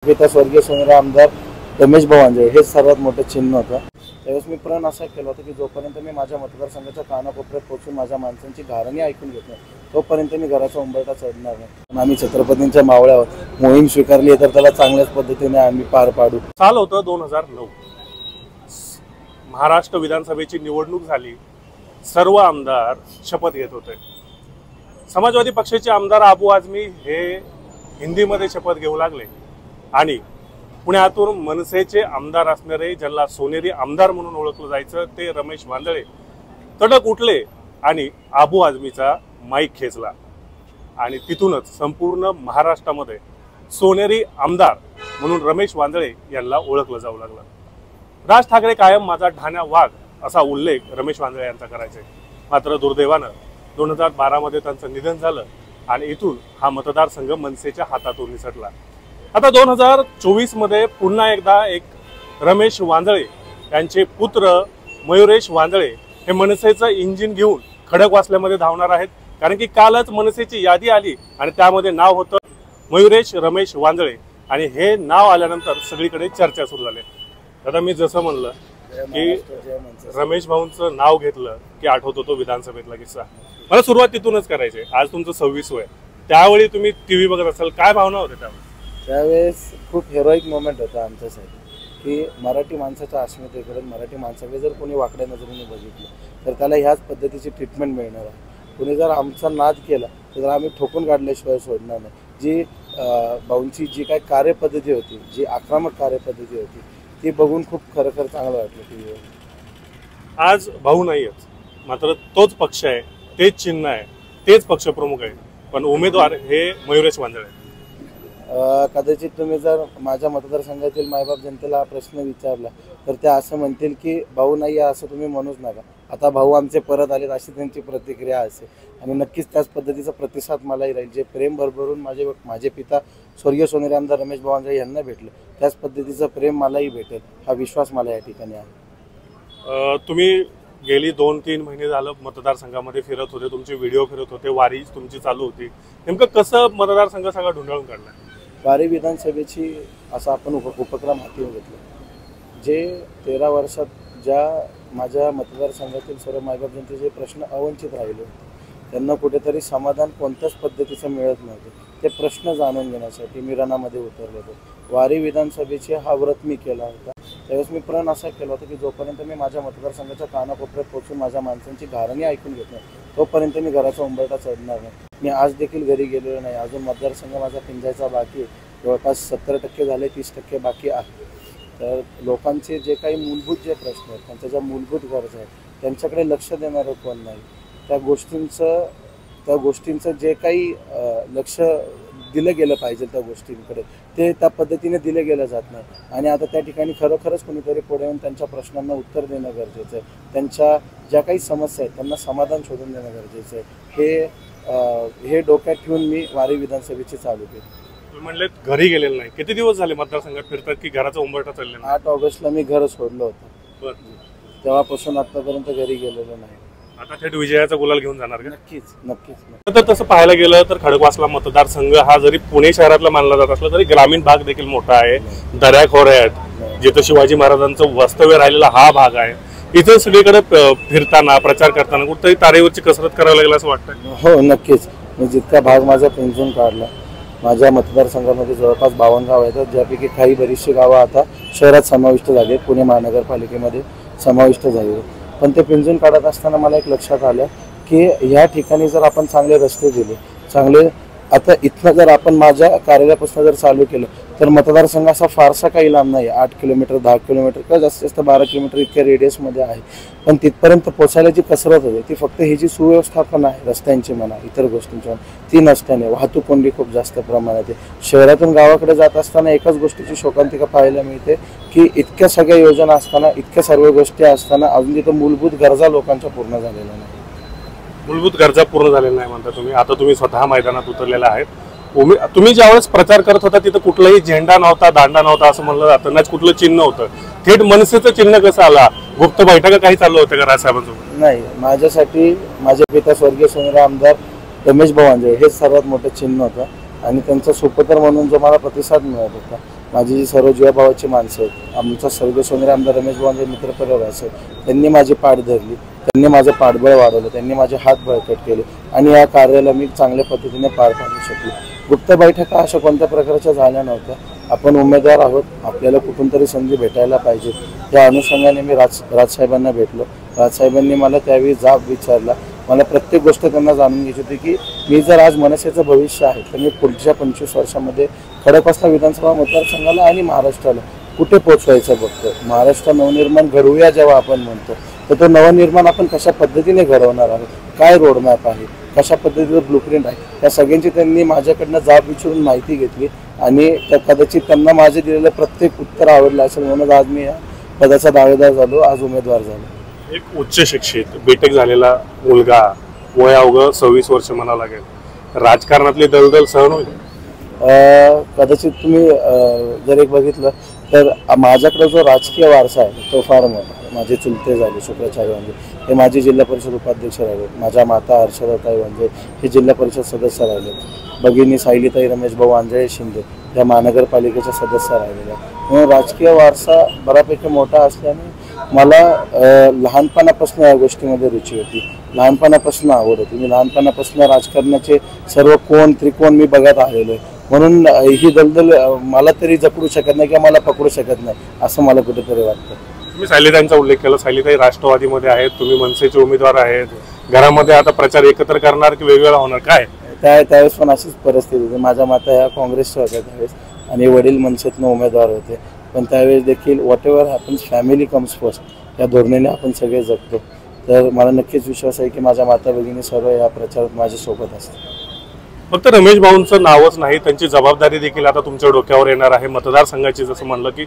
पिता स्वर्गीय सोनेरी आमदार रमेश भाऊ हे सर्वात मोठं चिन्ह होतं। त्यावेळेस मी प्रण असा केला होता की जोपर्यंत मी माझ्या मतदारसंघाच्या कानाकोपऱ्यात पोहोचून माझ्या माणसांची घारणी ऐकून घेतो तोपर्यंत मी घराचा उंबरठा चढणार नाही। आम्ही छत्रपतींच्या मावळ्यावर मोहीम स्वीकारली तर त्याला चांगल्याच पद्धतीने आम्ही पार पाडू। साल होतं 2009, महाराष्ट्र विधानसभेची निवडणूक झाली। सर्व आमदार शपथ घेत होते। समाजवादी पक्षाचे आमदार अबू आझमी हे हिंदीमध्ये शपथ घेऊ लागले आणि पुण्यातून मनसेचे आमदार असणारे ज्यांना सोनेरी आमदार म्हणून ओळखलं जायचं ते रमेश वांजळे तडक उठले आणि अबू आझमीचा माईक खेचला आणि तिथूनच संपूर्ण महाराष्ट्रामध्ये सोनेरी आमदार म्हणून रमेश वांजळे यांना ओळखलं जाऊ लागलं। राज ठाकरे कायम माझा ढाण्या वाघ असा उल्लेख रमेश वांजळे यांचा करायचे। मात्र दुर्दैवानं 2012 मध्ये त्यांचं निधन झालं आणि इथून हा मतदारसंघ मनसेच्या हातातून निसटला। आता 2024 मध्ये पुन्हा एकदा एक रमेश वांजळे यांचे पुत्र मयुरेश वांजळे हे मनसेचं इंजिन घेऊन खडकवासल्यामध्ये धावणार आहेत। कारण की कालच मनसेची यादी आली आणि त्यामध्ये नाव होतं मयुरेश रमेश वांजळे आणि हे नाव आल्यानंतर सगळीकडे चर्चा सुरू झाली। आता मी जसं म्हणलं की रमेश भाऊंचं नाव घेतलं की आठवतो तो विधानसभेतला किस्सा। मला सुरुवात तिथूनच करायची। आज तुमचं 26 वय, त्यावेळी तुम्ही टीव्ही बघत असाल, काय भावना होत्या त्यावेळेस? खूप हेरोईक मोमेंट होता आमच्यासाठी की मराठी माणसाच्या अस्मितेकडे, मराठी माणसाकडे जर कोणी वाकड्या नजरेने बघितलं तर त्याला ह्याच पद्धतीची ट्रीटमेंट मिळणार आहे। कोणी जर आमचा नाद केला तर आम्ही ठोकून काढल्याशिवाय सोडणार नाही। जी भाऊंची जी काही कार्यपद्धती होती, जी आक्रमक कार्यपद्धती होती ती बघून खूप खरं चांगलं वाटलं टीव्हीवर। आज भाऊ नाहीच, मात्र तोच पक्ष आहे, तेच चिन्ह आहे, तेच पक्षप्रमुख आहे, पण उमेदवार हे मयुरेश वांजळे। कदाचित तुम्ही जर माझ्या मतदारसंघातील मायबाप जनतेला हा प्रश्न विचारला तर ते असं म्हणतील की भाऊ नाही आहे असं तुम्ही म्हणूच नका, आता भाऊ आमचे परत आलेत अशी त्यांची प्रतिक्रिया असेल आणि नक्कीच त्याच पद्धतीचा प्रतिसाद मलाही राहील। जे प्रेम भरभरून माझे पिता स्वर्गीय सोनेरी आमदार रमेश भाऊ वांजळे यांना भेटलं त्याच पद्धतीचं प्रेम मलाही भेटेल हा विश्वास मला या ठिकाणी आहे। तुम्ही गेली 2-3 महिने झालं मतदारसंघामध्ये फिरत होते, तुमचे व्हिडिओ फिरत होते, वारी तुमची चालू होती, नेमकं कसं मतदारसंघ सगळा ढुंढाळून काढला? वारी विधानसभेची असा आपण उपक्रम हाती घेतला। जे 13 वर्षात ज्या माझ्या मतदारसंघातील सर्व मायबाप जनतेचे प्रश्न अवंचित राहिले होते, त्यांना कुठेतरी समाधान कोणत्याच पद्धतीचं मिळत नव्हतं, ते प्रश्न जाणून घेण्यासाठी मी रणामध्ये उतरलो होतो। वारी विधानसभेचे हा व्रत मी केला होता। त्यावेळेस मी प्रण असा केला होता की जोपर्यंत मी माझ्या मतदारसंघाच्या कानाकोपऱ्यात पोहोचून माझ्या माणसांची घारणी ऐकून घेत नाही तोपर्यंत मी घराचा उंबरठा चढणार नाही। मी आज देखील घरी गेलेलो नाही, अजून मतदारसंघ माझा पिंजायचा बाकी जवळपास 70% झाले, 30% बाकी आहे। तर लोकांचे जे काही मूलभूत जे प्रश्न आहेत, त्यांच्या ज्या मूलभूत गरजा आहेत त्यांच्याकडे लक्ष देणारं कोण नाही, त्या गोष्टींचं जे काही लक्ष दिलं गेलं पाहिजे त्या गोष्टींकडे ते त्या पद्धतीने दिलं गेलं जात नाही। आणि आता त्या ठिकाणी खरोखरच कोणीतरी पुढे येऊन त्यांच्या प्रश्नांना उत्तर देणं गरजेचं आहे, त्यांच्या ज्या काही समस्या आहेत त्यांना समाधान शोधून देणं गरजेचं आहे। हे डोक्यात ठेवून मी वारी विधानसभेची चालू केली। तुम्ही म्हणले घरी गेलेलं नाही, किती दिवस झाले मतदारसंघात फिरतात की घराचा उंबरठा चढलेला? 8 ऑगस्टला मी घर सोडलं होतं, तेव्हापासून आतापर्यंत घरी गेलेलो नाही। आता थेट विजयाचा गुलाल घेऊन जाणार का? नक्कीच। तर तसं पाहायला गेलं तर खडकवासला मतदारसंघ हा जरी पुणे शहरातला मानला जात असला तरी ग्रामीण भाग देखील मोठा आहे, दऱ्याखोर आहेत, जिथं शिवाजी महाराजांचं वास्तव्य राहिलेला हा भाग आहे। इथे सगळीकडे फिरताना प्रचार करताना कुठेतरी तारेवरची कसरत करावी लागेल असं वाटतं? हो नक्कीच। मी जितका भाग माझा पिंजून काढला, माझ्या मतदारसंघामध्ये जवळपास 52 गावं आहेत, ज्यापैकी काही बरीचशी गावं आता शहरात समाविष्ट झाली, पुणे महानगरपालिकेमध्ये समाविष्ट झाली। पण ते पिंजून काढत असताना मला एक लक्षात आलं की ह्या ठिकाणी जर आपण चांगले रस्ते दिले, चांगले आता इथनं जर आपण माझ्या कार्यालयापासून जर चालू केलं तर मतदारसंघ असा फारसा काही लांब नाही, 8 किलोमीटर 10 किलोमीटर किंवा जास्तीत जास्त 12 किलोमीटर इतक्या रेडियसमध्ये आहे। पण तिथपर्यंत पोचायला जी कसरत होते ती फक्त ही जी सुव्यवस्थापन आहे रस्त्यांची म्हणा इतर गोष्टींची म्हणा ती नसल्याने वाहतूक कोंडी खूप जास्त प्रमाणात आहे। शहरातून गावाकडे जात असताना एकाच गोष्टीची शोकांतिका पाहायला मिळते की इतक्या सगळ्या योजना असताना, इतक्या सर्व गोष्टी असताना अजून तिथं मूलभूत गरजा लोकांच्या पूर्ण झालेल्या नाही। मूलभूत गरजा पूर्ण झालेल्या नाही म्हणता तुम्ही। आता तुम्ही स्वतः मैदानात उतरलेला आहेत, तुम्ही ज्यावेळेस प्रचार करत होता तिथं कुठलाही झेंडा नव्हता, दांडा नव्हता असं म्हणलं जातं, नाच कुठलं चिन्ह होतं, थेट मनसेचं चिन्ह कसं आला? गुप्त बैठका काही चालू होत्या का राजसाहेबांसोबत? नाही, माझ्यासाठी माझे पिता स्वर्गीय सोनेरी आमदार रमेश भाऊ वांजळे हे सर्वात मोठं चिन्ह होतं आणि त्यांचा सुपुत्र म्हणून जो मला प्रतिसाद मिळत होता माझी जी सर्व जीवाभावाची माणसं आहेत, आमचा स्वर्गीय सोनेरी आमदार रमेश भाऊंचे मित्रपरिवार असेल, त्यांनी माझी पाठ धरली, त्यांनी माझं पाठबळ वाढवलं, त्यांनी माझे हात बळकट केले आणि या कार्याला मी चांगल्या पद्धतीने पार पाडू शकलो. गुप्त बैठका अशा कोणत्या प्रकारच्या झाल्या नव्हत्या. आपण उमेदवार आहोत, आपल्याला कुठून तरी संधी भेटायला पाहिजे. या अनुषंगाने मी राजसाहेबांना भेटलो. राजसाहेबांनी मला त्यावेळी जाब विचारला. मला प्रत्येक गोष्ट त्यांना जाणून घ्यायची होती की मी जर आज मनसेचं भविष्य आहे तर मी पुढच्या 25 वर्षामध्ये खडकवासला विधानसभा मतदारसंघाला आणि महाराष्ट्राला कुठे पोचवायचं बघतो. महाराष्ट्र नवनिर्माण घडवूया जेव्हा आपण म्हणतो, तर तो नवनिर्माण आपण कशा पद्धतीने घडवणार आहोत, काय रोडमॅप आहे, कशा पद्धतीचं ब्लूप्रिंट आहे, या सगळ्यांची त्यांनी माझ्याकडनं जाब विचारून माहिती घेतली आणि कदाचित त्यांना माझे दिलेलं प्रत्येक उत्तर आवडलं असेल म्हणून आज मी या पदाचा दावेदार झालो, आज उमेदवार झालो. एक उच्च शिक्षित बीटेक झालेला मुलगा, वय अवघं 26 वर्ष म्हणावं लागेल, राजकारणातली दलदल सहन होईल? कदाचित तुम्ही जर एक बघितलं तर माझ्याकडे जो राजकीय वारसा आहे तो फार मोठा. माझे चुलते झाले शुक्राचार्य वांजे, हे माझे जिल्हा परिषद उपाध्यक्ष राहिले. माझ्या माता हर्षदाताई वांजे हे जिल्हा परिषद सदस्य राहिले. भगिनी सायलीताई रमेश भाऊ आंजळे शिंदे या महानगरपालिकेच्या सदस्य राहिलेल्या. म्हणून राजकीय वारसा बऱ्यापैकी मोठा असल्याने मला लहानपणापासून या गोष्टीमध्ये रुची होती, लहानपणापासून आवड होती. मी लहानपणापासून राजकारणाचे सर्व कोण त्रिकोण मी बघत आलेलो आहे. म्हणून ही दलदल मला तरी जपडू शकत नाही किंवा मला पकडू शकत नाही असं मला कुठेतरी वाटतं. तुम्ही सायलीताईंचा उल्लेख केला. सायलीताई राष्ट्रवादीमध्ये आहेत, तुम्ही मनसेचे उमेदवार आहेत. घरामध्ये आता प्रचार एकत्र करणार की वेगवेगळा होणार, काय? त्यावेळेस पण अशीच परिस्थिती होती. माझ्या माता ह्या काँग्रेसच्या होत्या त्यावेळेस आणि वडील मनसेतनं उमेदवार होते. पण त्यावेळेस देखील what ever happens family comes first या धोरणाने आपण सगळे जगतो. तर मला नक्कीच विश्वास आहे की माझ्या माता भगिनी सर्व या प्रचारात माझ्यासोबत असतात. फक्त रमेश भाऊंचं नावच नाही, त्यांची जबाबदारी देखील आता तुमच्या डोक्यावर येणार आहे. मतदारसंघाची जसं म्हणलं की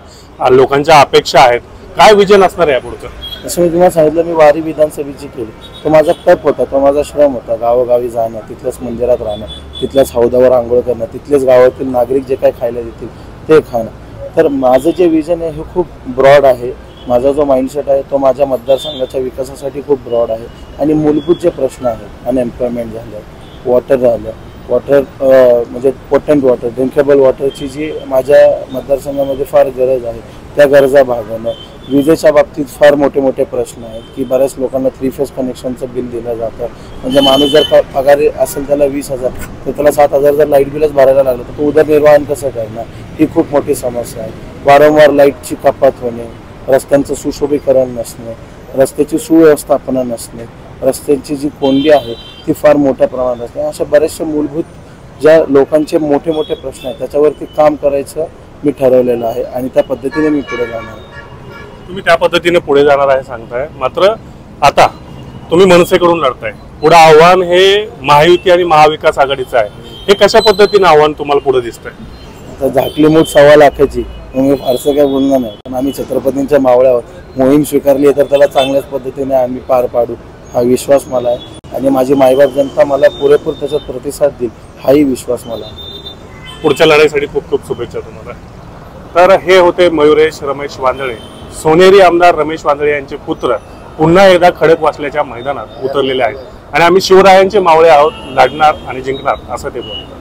लोकांच्या अपेक्षा आहेत, काय विजन असणार आहे पुढचं? जसं मी तुम्हाला सांगितलं, मी वारी विधानसभेची केली. तो माझा तप होता, तो माझा श्रम होता. गावोगावी जाणं, तिथल्याच मंदिरात राहणं, तिथल्याच हौदावर आंघोळ करणं, तिथलेच गावातील नागरिक जे काय खायला देतील ते खाणं. तर माझं जे विजन आहे हे खूप ब्रॉड आहे. माझा जो माइंडसेट आहे तो माझ्या मतदारसंघाच्या विकासासाठी खूप ब्रॉड आहे. आणि मूलभूत जे प्रश्न आहेत, अनएम्प्लॉयमेंट झालं, वॉटर झालं, वॉटर म्हणजे पोटंट वॉटर, ड्रिंकेबल वॉटरची जी माझ्या मतदारसंघामध्ये फार गरज आहे, त्या गरजा भागवणं. विजेच्या बाबतीत फार मोठे मोठे प्रश्न आहेत की बऱ्याच लोकांना 3 फेज कनेक्शनचं बिल दिलं जातं. म्हणजे माणूस जर पगार असेल त्याला 20,000 तर त्याला 7,000 जर लाईट बिलच भरायला लागलं तर तो उदरनिर्वाहन कसं करणार, ही खूप मोठी समस्या आहे. वारंवार लाईटची कपात होणे, रस्त्यांचं सुशोभीकरण नसणे, रस्त्याची सुव्यवस्थापना नसणे, रस्त्यांची जी कोंडी आहे ती फार मोठ्या प्रमाणात असणे, अशा बऱ्याचशा मूलभूत ज्या लोकांचे मोठे मोठे प्रश्न आहेत त्याच्यावरती काम करायचं मी ठरवलेलं आहे आणि त्या पद्धतीने मी पुढे जाणार आहे. तुम्ही त्या पद्धतीने पुढे जाणार आहे सांगताय. मात्र आता तुम्ही मनसेकडून लढताय, पुढे आव्हान हे महायुती आणि महाविकास आघाडीचं आहे. हे कशा पद्धतीने आव्हान तुम्हाला पुढे दिसतंय? आता झाकली मूठ 1.25 लाखाची, मी फारसं काय बोलणार नाही. पण आम्ही छत्रपतींच्या मावळ्यावर मोहीम स्वीकारली आहे तर त्याला चांगल्याच पद्धतीने आम्ही पार पाडू हा विश्वास मला आहे. आणि माझी मायबाप जनता मला पुरेपूर त्याच्यात प्रतिसाद देईल हाही विश्वास मला आहे. पुढच्या लढाईसाठी खूप खूप शुभेच्छा तुम्हाला. तर हे होते मयुरेश रमेश वांजळे, सोनेरी आमदार रमेश वांजळे यांचे पुत्र पुन्हा एकदा खडकवासल्याच्या मैदानात उतरलेले आहेत आणि आम्ही शिवरायांचे मावळे आहोत, लढणार आणि जिंकणार असं ते बोलतात.